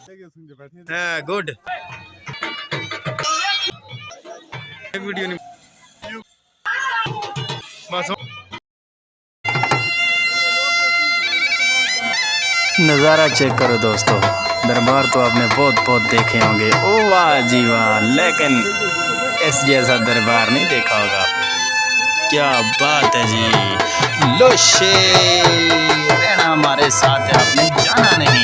Good video नहीं बस। नज़ारा चेक करो दोस्तों, दरबार तो आपने बहुत बहुत देखे होंगे। ओ वाह जी वाह, लेकिन इस जैसा दरबार नहीं देखा होगा। क्या बात है जी, लो शेर रहना हमारे साथ है, आपने जाना नहीं।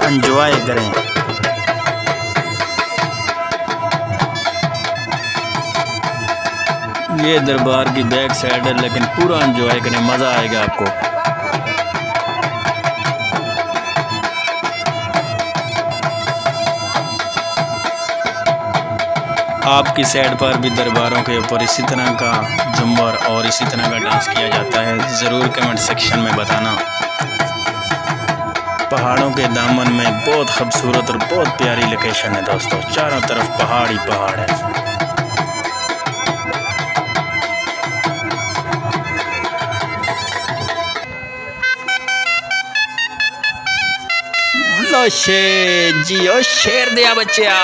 एंजॉय करें। ये दरबार की बैक साइड है, लेकिन पूरा एंजॉय करें, मज़ा आएगा आपको। आपकी साइड पर भी दरबारों के ऊपर इसी तरह का झूमर और इसी तरह का डांस किया जाता है, ज़रूर कमेंट सेक्शन में बताना। पहाड़ों के दामन में बहुत खूबसूरत और बहुत प्यारी लोकेशन है दोस्तों, चारों तरफ पहाड़ ही पहाड़ है। लो शेर जियो, शेर दिया बच्चा।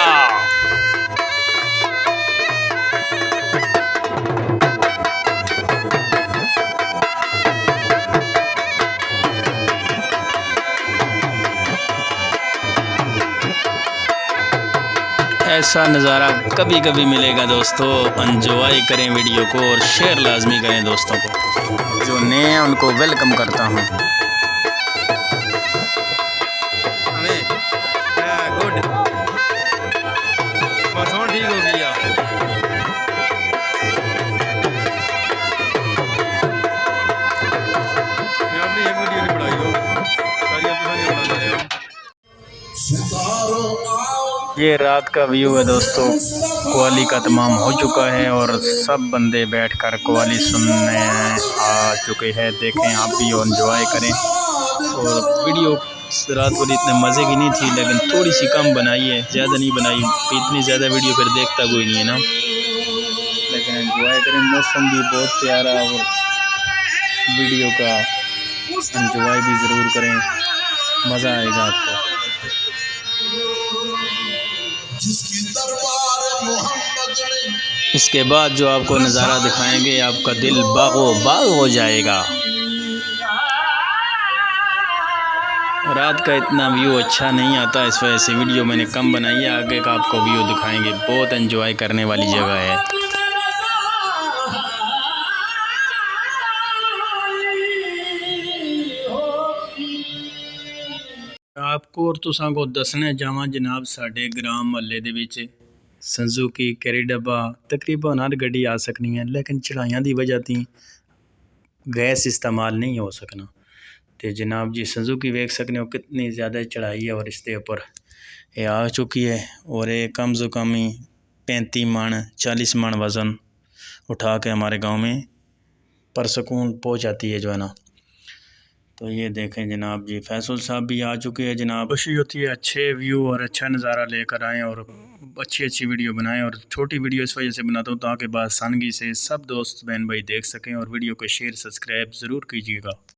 ऐसा नज़ारा कभी कभी मिलेगा दोस्तों। एंजॉय करें वीडियो को और शेयर लाजमी करें दोस्तों को। जो नए हैं उनको वेलकम करता हूँ। गुड बस ठीक हो गया। मैं अपनी एक वीडियो नहीं बनाई हो, सारी अपनी बना रहे हो। ये रात का व्यू है दोस्तों, कव्वाली का तमाम हो चुका है और सब बंदे बैठकर कव्वाली सुनने आ चुके हैं। देखें आप भी एंजॉय करें। और वीडियो रात वाली इतने मज़े की नहीं थी, लेकिन थोड़ी सी कम बनाई है, ज़्यादा नहीं बनाई। इतनी ज़्यादा वीडियो फिर देखता कोई नहीं है ना, लेकिन एंजॉय करें। मौसम भी बहुत प्यारा और वीडियो का एंजॉय भी ज़रूर करें, मज़ा आएगा आपको। इसके बाद जो आपको नज़ारा दिखाएंगे, आपका दिल बागो बाग हो जाएगा। रात का इतना व्यू अच्छा नहीं आता, इस वजह से वीडियो मैंने कम बनाई है। आगे का आपको व्यू दिखाएंगे, बहुत एंजॉय करने वाली जगह है। आपको और तुसां को दसने जावा जनाब, साढ़े ग्राम महल्ले दे विच सुजुकी कैरिडबा तकरीबन हर गड्डी आ सकनी है, लेकिन चढ़ाइयां दी वजह थी गैस इस्तेमाल नहीं हो सकना। तो जनाब जी सुजुकी वेख सकने हो कितनी ज़्यादा चढ़ाई है और इसके ऊपर ये आ चुकी है। और ये कम से कम ही 35 मन 40 मन वज़न उठा के हमारे गांव में परसकून पहुंच जाती है जो है ना। तो ये देखें जनाब जी, फैसल साहब भी आ चुके हैं जनाब। खुशी होती है अच्छे व्यू और अच्छा नज़ारा लेकर आएँ और अच्छी वीडियो बनाएं। और छोटी वीडियो इस वजह से बनाता हूँ ताकि बासानगी से सब दोस्त बहन भाई देख सकें। और वीडियो को शेयर सब्सक्राइब ज़रूर कीजिएगा।